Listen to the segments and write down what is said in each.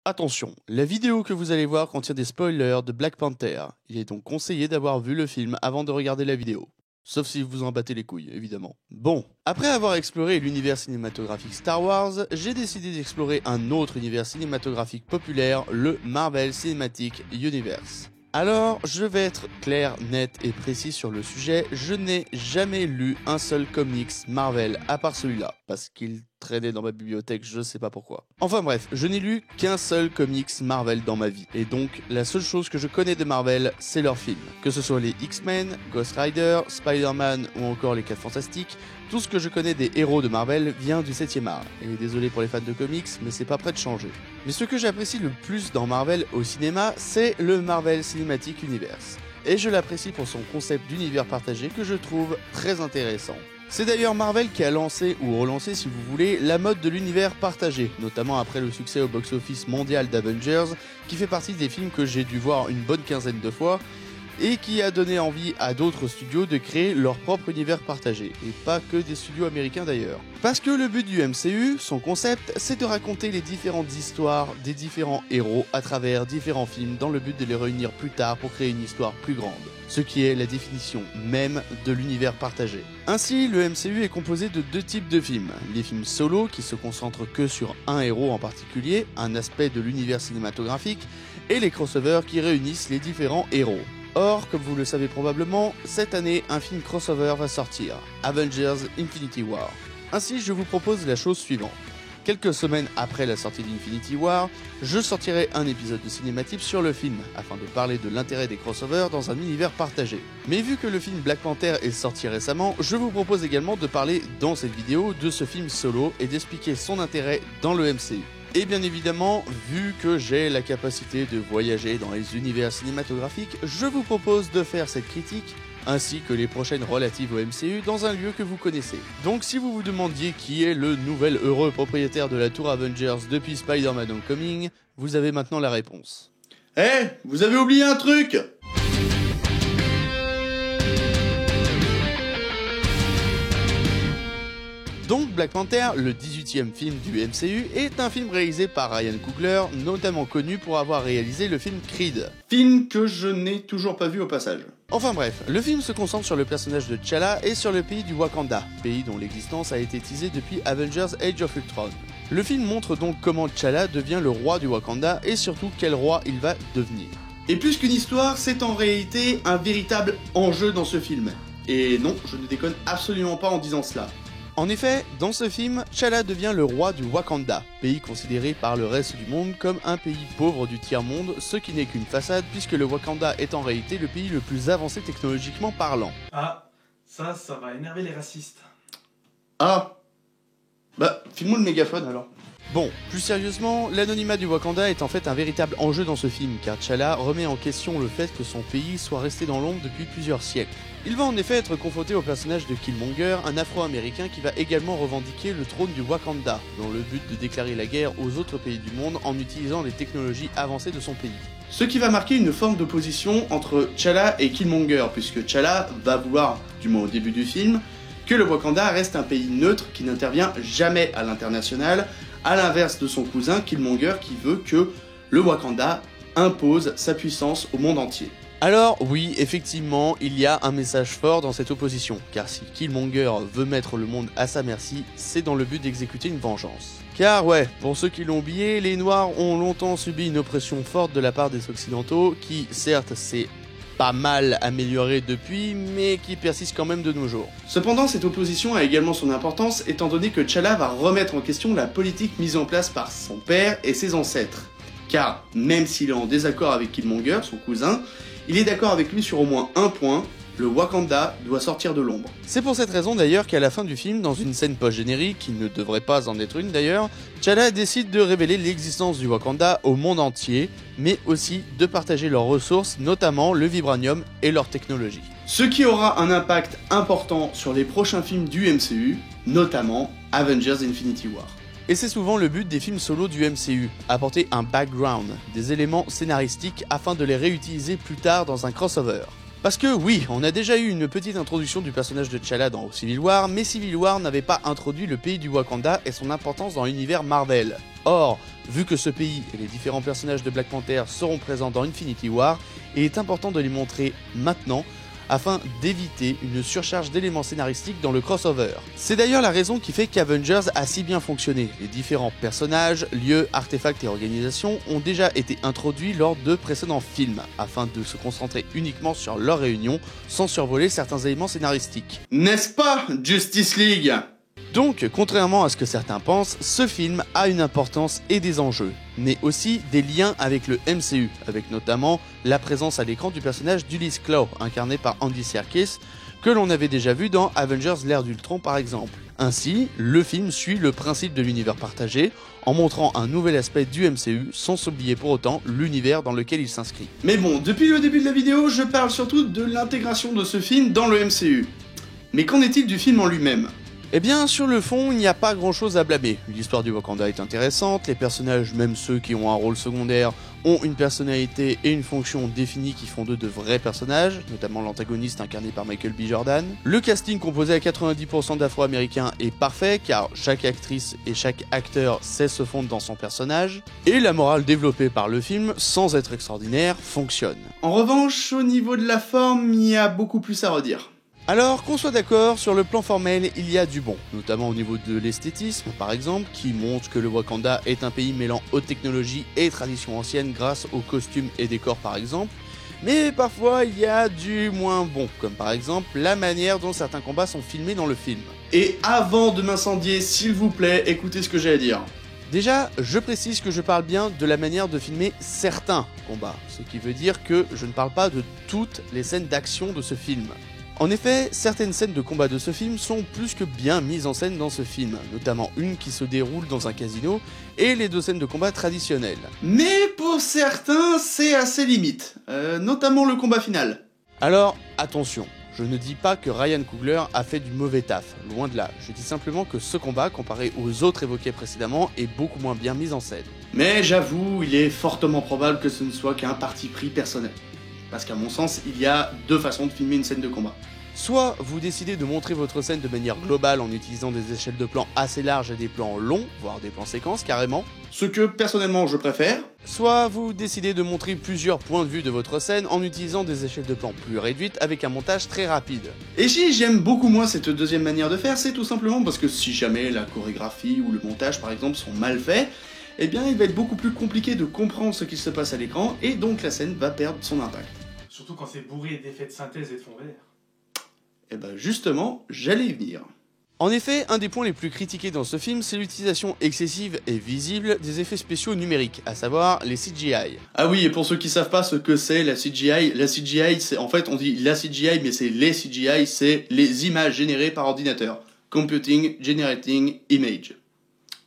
Attention, la vidéo que vous allez voir contient des spoilers de Black Panther. Il est donc conseillé d'avoir vu le film avant de regarder la vidéo. Sauf si vous en battez les couilles, évidemment. Bon, après avoir exploré l'univers cinématographique Star Wars, j'ai décidé d'explorer un autre univers cinématographique populaire, le Marvel Cinematic Universe. Alors, je vais être clair, net et précis sur le sujet, je n'ai jamais lu un seul comics Marvel à part celui-là, parce qu'il traînait dans ma bibliothèque, je sais pas pourquoi. Enfin bref, je n'ai lu qu'un seul comics Marvel dans ma vie, et donc la seule chose que je connais de Marvel, c'est leurs films. Que ce soit les X-Men, Ghost Rider, Spider-Man ou encore les 4 Fantastiques, tout ce que je connais des héros de Marvel vient du 7ème art. Et désolé pour les fans de comics, mais c'est pas prêt de changer. Mais ce que j'apprécie le plus dans Marvel au cinéma, c'est le Marvel Cinematic Universe. Et je l'apprécie pour son concept d'univers partagé que je trouve très intéressant. C'est d'ailleurs Marvel qui a lancé, ou relancé si vous voulez, la mode de l'univers partagé, notamment après le succès au box-office mondial d'Avengers, qui fait partie des films que j'ai dû voir une bonne quinzaine de fois, et qui a donné envie à d'autres studios de créer leur propre univers partagé, et pas que des studios américains d'ailleurs. Parce que le but du MCU, son concept, c'est de raconter les différentes histoires des différents héros à travers différents films dans le but de les réunir plus tard pour créer une histoire plus grande, ce qui est la définition même de l'univers partagé. Ainsi, le MCU est composé de 2 types de films, les films solo qui se concentrent que sur un héros en particulier, un aspect de l'univers cinématographique, et les crossovers qui réunissent les différents héros. Or, comme vous le savez probablement, cette année, un film crossover va sortir, Avengers Infinity War. Ainsi, je vous propose la chose suivante. Quelques semaines après la sortie d'Infinity War, je sortirai un épisode de Cinématip sur le film, afin de parler de l'intérêt des crossovers dans un univers partagé. Mais vu que le film Black Panther est sorti récemment, je vous propose également de parler dans cette vidéo de ce film solo et d'expliquer son intérêt dans le MCU. Et bien évidemment, vu que j'ai la capacité de voyager dans les univers cinématographiques, je vous propose de faire cette critique, ainsi que les prochaines relatives au MCU dans un lieu que vous connaissez. Donc si vous vous demandiez qui est le nouvel heureux propriétaire de la tour Avengers depuis Spider-Man Homecoming, vous avez maintenant la réponse. Vous avez oublié un truc! Donc Black Panther, le 18e film du MCU, est un film réalisé par Ryan Coogler, notamment connu pour avoir réalisé le film Creed. Film que je n'ai toujours pas vu au passage. Enfin bref, le film se concentre sur le personnage de T'Challa et sur le pays du Wakanda, pays dont l'existence a été teasée depuis Avengers Age of Ultron. Le film montre donc comment T'Challa devient le roi du Wakanda et surtout quel roi il va devenir. Et plus qu'une histoire, c'est en réalité un véritable enjeu dans ce film. Et non, je ne déconne absolument pas en disant cela. En effet, dans ce film, T'Challa devient le roi du Wakanda, pays considéré par le reste du monde comme un pays pauvre du tiers-monde, ce qui n'est qu'une façade puisque le Wakanda est en réalité le pays le plus avancé technologiquement parlant. Ah, ça va énerver les racistes. Ah, bah, file-moi le mégaphone alors. Bon, plus sérieusement, l'anonymat du Wakanda est en fait un véritable enjeu dans ce film, car T'Challa remet en question le fait que son pays soit resté dans l'ombre depuis plusieurs siècles. Il va en effet être confronté au personnage de Killmonger, un afro-américain qui va également revendiquer le trône du Wakanda, dans le but de déclarer la guerre aux autres pays du monde en utilisant les technologies avancées de son pays. Ce qui va marquer une forme d'opposition entre T'Challa et Killmonger, puisque T'Challa va vouloir, du moins au début du film, que le Wakanda reste un pays neutre qui n'intervient jamais à l'international, à l'inverse de son cousin Killmonger qui veut que le Wakanda impose sa puissance au monde entier. Alors oui, effectivement, il y a un message fort dans cette opposition, car si Killmonger veut mettre le monde à sa merci, c'est dans le but d'exécuter une vengeance. Car ouais, pour ceux qui l'ont oublié, les Noirs ont longtemps subi une oppression forte de la part des Occidentaux, qui certes s'est pas mal amélioré depuis, mais qui persiste quand même de nos jours. Cependant, cette opposition a également son importance, étant donné que T'Challa va remettre en question la politique mise en place par son père et ses ancêtres. Car, même s'il est en désaccord avec Killmonger, son cousin, il est d'accord avec lui sur au moins un point, le Wakanda doit sortir de l'ombre. C'est pour cette raison d'ailleurs qu'à la fin du film, dans une scène post-générique, qui ne devrait pas en être une d'ailleurs, T'Challa décide de révéler l'existence du Wakanda au monde entier, mais aussi de partager leurs ressources, notamment le vibranium et leur technologie. Ce qui aura un impact important sur les prochains films du MCU, notamment Avengers Infinity War. Et c'est souvent le but des films solo du MCU, apporter un background, des éléments scénaristiques afin de les réutiliser plus tard dans un crossover. Parce que oui, on a déjà eu une petite introduction du personnage de T'Challa dans Civil War, mais Civil War n'avait pas introduit le pays du Wakanda et son importance dans l'univers Marvel. Or, vu que ce pays et les différents personnages de Black Panther seront présents dans Infinity War, il est important de les montrer maintenant, afin d'éviter une surcharge d'éléments scénaristiques dans le crossover. C'est d'ailleurs la raison qui fait qu'Avengers a si bien fonctionné. Les différents personnages, lieux, artefacts et organisations ont déjà été introduits lors de précédents films, afin de se concentrer uniquement sur leur réunion, sans survoler certains éléments scénaristiques. N'est-ce pas, Justice League ? Donc, contrairement à ce que certains pensent, ce film a une importance et des enjeux, mais aussi des liens avec le MCU, avec notamment la présence à l'écran du personnage d'Ulysse Klaue, incarné par Andy Serkis, que l'on avait déjà vu dans Avengers l'ère d'Ultron par exemple. Ainsi, le film suit le principe de l'univers partagé, en montrant un nouvel aspect du MCU, sans s'oublier pour autant l'univers dans lequel il s'inscrit. Mais bon, depuis le début de la vidéo, je parle surtout de l'intégration de ce film dans le MCU. Mais qu'en est-il du film en lui-même ? Eh bien, sur le fond, il n'y a pas grand chose à blâmer. L'histoire du Wakanda est intéressante, les personnages, même ceux qui ont un rôle secondaire, ont une personnalité et une fonction définie qui font d'eux de vrais personnages, notamment l'antagoniste incarné par Michael B. Jordan. Le casting composé à 90% d'afro-américains est parfait, car chaque actrice et chaque acteur sait se fondre dans son personnage, et la morale développée par le film, sans être extraordinaire, fonctionne. En revanche, au niveau de la forme, il y a beaucoup plus à redire. Alors, qu'on soit d'accord, sur le plan formel, il y a du bon, notamment au niveau de l'esthétisme, par exemple, qui montre que le Wakanda est un pays mêlant haute technologie et tradition ancienne grâce aux costumes et décors par exemple, mais parfois il y a du moins bon, comme par exemple la manière dont certains combats sont filmés dans le film. Et avant de m'incendier, s'il vous plaît, écoutez ce que j'ai à dire. Déjà, je précise que je parle bien de la manière de filmer certains combats, ce qui veut dire que je ne parle pas de toutes les scènes d'action de ce film. En effet, certaines scènes de combat de ce film sont plus que bien mises en scène dans ce film, notamment une qui se déroule dans un casino, et les deux scènes de combat traditionnelles. Mais pour certains, c'est assez limite, notamment le combat final. Alors, attention, je ne dis pas que Ryan Coogler a fait du mauvais taf, loin de là, je dis simplement que ce combat, comparé aux autres évoqués précédemment, est beaucoup moins bien mis en scène. Mais j'avoue, il est fortement probable que ce ne soit qu'un parti pris personnel. Parce qu'à mon sens, il y a deux façons de filmer une scène de combat. Soit vous décidez de montrer votre scène de manière globale en utilisant des échelles de plans assez larges et des plans longs, voire des plans séquences carrément. Ce que personnellement je préfère. Soit vous décidez de montrer plusieurs points de vue de votre scène en utilisant des échelles de plans plus réduites avec un montage très rapide. Et si j'aime beaucoup moins cette deuxième manière de faire, c'est tout simplement parce que si jamais la chorégraphie ou le montage par exemple sont mal faits, eh bien il va être beaucoup plus compliqué de comprendre ce qui se passe à l'écran et donc la scène va perdre son impact. Surtout quand c'est bourré d'effets de synthèse et de fond vert. Et ben justement, j'allais y venir. En effet, un des points les plus critiqués dans ce film, c'est l'utilisation excessive et visible des effets spéciaux numériques, à savoir les CGI. Ah oui, et pour ceux qui savent pas ce que c'est la CGI c'est, en fait on dit la CGI, mais c'est les CGI, c'est les images générées par ordinateur. Computing Generating Image.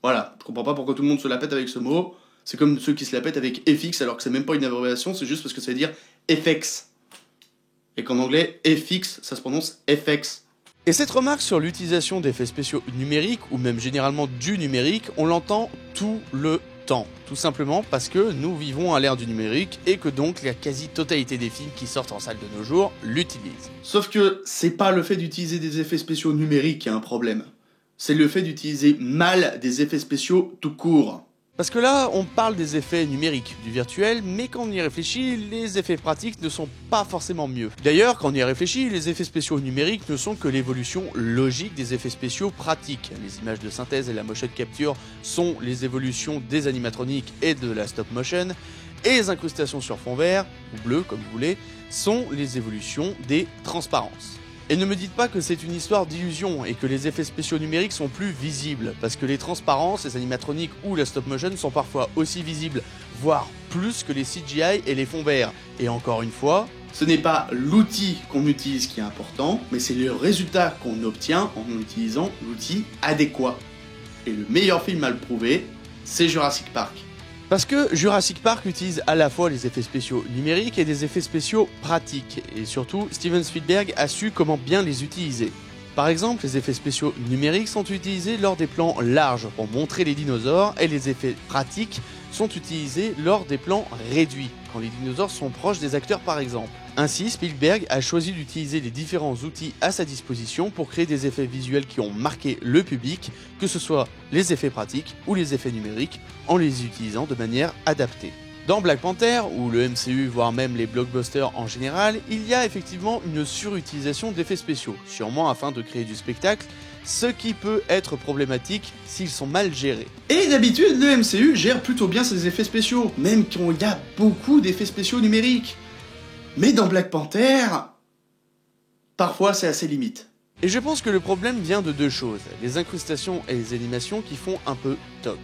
Voilà, je comprends pas pourquoi tout le monde se la pète avec ce mot. C'est comme ceux qui se la pètent avec FX alors que c'est même pas une abréviation, c'est juste parce que ça veut dire FX. Et qu'en anglais, FX, ça se prononce FX. Et cette remarque sur l'utilisation d'effets spéciaux numériques, ou même généralement du numérique, on l'entend tout le temps. Tout simplement parce que nous vivons à l'ère du numérique et que donc la quasi-totalité des films qui sortent en salle de nos jours l'utilisent. Sauf que c'est pas le fait d'utiliser des effets spéciaux numériques qui a un problème. C'est le fait d'utiliser mal des effets spéciaux tout court. Parce que là, on parle des effets numériques, du virtuel, mais quand on y réfléchit, les effets pratiques ne sont pas forcément mieux. D'ailleurs, quand on y réfléchit, les effets spéciaux numériques ne sont que l'évolution logique des effets spéciaux pratiques. Les images de synthèse et la motion capture sont les évolutions des animatroniques et de la stop motion, et les incrustations sur fond vert, ou bleu comme vous voulez, sont les évolutions des transparences. Et ne me dites pas que c'est une histoire d'illusion et que les effets spéciaux numériques sont plus visibles, parce que les transparences, les animatroniques ou la stop motion sont parfois aussi visibles, voire plus que les CGI et les fonds verts. Et encore une fois, ce n'est pas l'outil qu'on utilise qui est important, mais c'est le résultat qu'on obtient en utilisant l'outil adéquat. Et le meilleur film à le prouver, c'est Jurassic Park. Parce que Jurassic Park utilise à la fois les effets spéciaux numériques et des effets spéciaux pratiques, et surtout Steven Spielberg a su comment bien les utiliser. Par exemple, les effets spéciaux numériques sont utilisés lors des plans larges pour montrer les dinosaures et les effets pratiques sont utilisés lors des plans réduits, quand les dinosaures sont proches des acteurs par exemple. Ainsi, Spielberg a choisi d'utiliser les différents outils à sa disposition pour créer des effets visuels qui ont marqué le public, que ce soit les effets pratiques ou les effets numériques, en les utilisant de manière adaptée. Dans Black Panther, ou le MCU, voire même les blockbusters en général, il y a effectivement une surutilisation d'effets spéciaux, sûrement afin de créer du spectacle, ce qui peut être problématique s'ils sont mal gérés. Et d'habitude, le MCU gère plutôt bien ses effets spéciaux, même quand il y a beaucoup d'effets spéciaux numériques. Mais dans Black Panther, parfois c'est à ses limites. Et je pense que le problème vient de deux choses, les incrustations et les animations qui font un peu toc.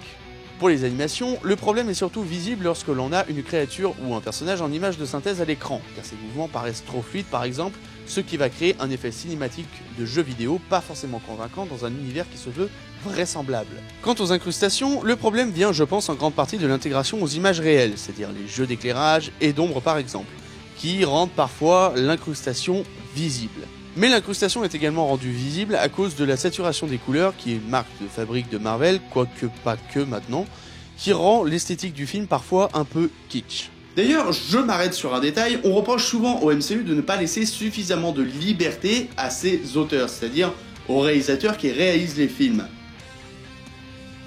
Pour les animations, le problème est surtout visible lorsque l'on a une créature ou un personnage en image de synthèse à l'écran, car ces mouvements paraissent trop fluides par exemple, ce qui va créer un effet cinématique de jeu vidéo pas forcément convaincant dans un univers qui se veut vraisemblable. Quant aux incrustations, le problème vient je pense en grande partie de l'intégration aux images réelles, c'est-à-dire les jeux d'éclairage et d'ombre par exemple, qui rendent parfois l'incrustation visible. Mais l'incrustation est également rendue visible à cause de la saturation des couleurs, qui est une marque de fabrique de Marvel, quoique pas que maintenant, qui rend l'esthétique du film parfois un peu kitsch. D'ailleurs, je m'arrête sur un détail, on reproche souvent au MCU de ne pas laisser suffisamment de liberté à ses auteurs, c'est-à-dire aux réalisateurs qui réalisent les films.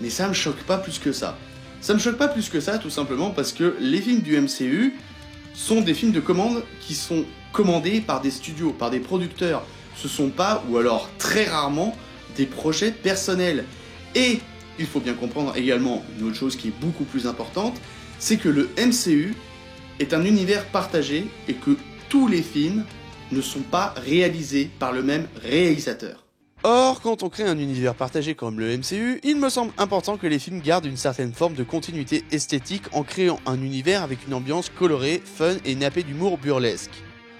Mais ça me choque pas plus que ça. Ça me choque pas plus que ça tout simplement parce que les films du MCU sont des films de commande qui sont commandés par des studios, par des producteurs. Ce sont pas, ou alors très rarement, des projets personnels. Et il faut bien comprendre également une autre chose qui est beaucoup plus importante, c'est que le MCU est un univers partagé et que tous les films ne sont pas réalisés par le même réalisateur. Or, quand on crée un univers partagé comme le MCU, il me semble important que les films gardent une certaine forme de continuité esthétique en créant un univers avec une ambiance colorée, fun et nappée d'humour burlesque.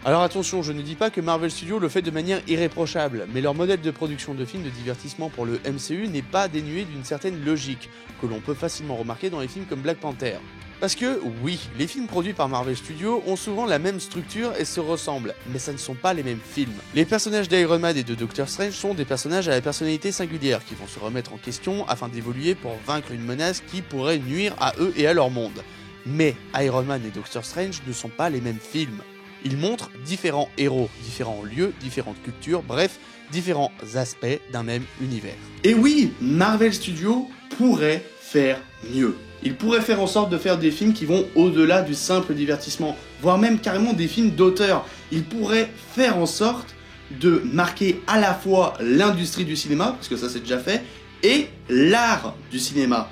Alors attention, je ne dis pas que Marvel Studios le fait de manière irréprochable, mais leur modèle de production de films de divertissement pour le MCU n'est pas dénué d'une certaine logique, que l'on peut facilement remarquer dans les films comme Black Panther. Parce que, oui, les films produits par Marvel Studios ont souvent la même structure et se ressemblent, mais ça ne sont pas les mêmes films. Les personnages d'Iron Man et de Doctor Strange sont des personnages à la personnalité singulière qui vont se remettre en question afin d'évoluer pour vaincre une menace qui pourrait nuire à eux et à leur monde. Mais Iron Man et Doctor Strange ne sont pas les mêmes films. Ils montrent différents héros, différents lieux, différentes cultures, bref, différents aspects d'un même univers. Et oui, Marvel Studios pourrait faire mieux. Il pourrait faire en sorte de faire des films qui vont au-delà du simple divertissement, voire même carrément des films d'auteur. Il pourrait faire en sorte de marquer à la fois l'industrie du cinéma, parce que ça c'est déjà fait, et l'art du cinéma.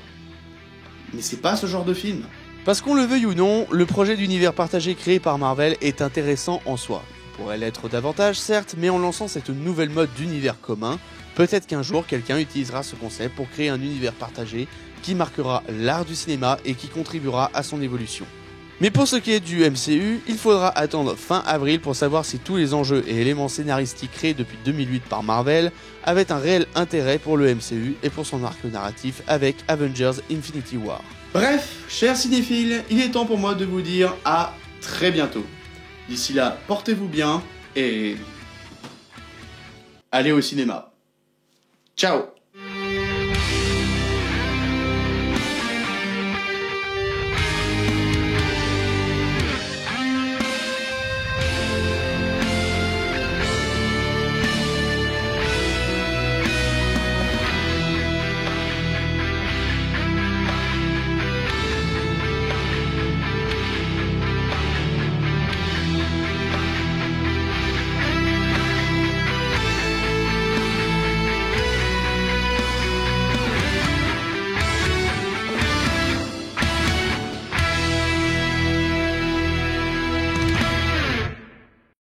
Mais c'est pas ce genre de film. Parce qu'on le veuille ou non, le projet d'univers partagé créé par Marvel est intéressant en soi. Il pourrait l'être davantage certes, mais en lançant cette nouvelle mode d'univers commun, peut-être qu'un jour quelqu'un utilisera ce concept pour créer un univers partagé qui marquera l'art du cinéma et qui contribuera à son évolution. Mais pour ce qui est du MCU, il faudra attendre fin avril pour savoir si tous les enjeux et éléments scénaristiques créés depuis 2008 par Marvel avaient un réel intérêt pour le MCU et pour son arc narratif avec Avengers Infinity War. Bref, chers cinéphiles, il est temps pour moi de vous dire à très bientôt. D'ici là, portez-vous bien et allez au cinéma. Ciao!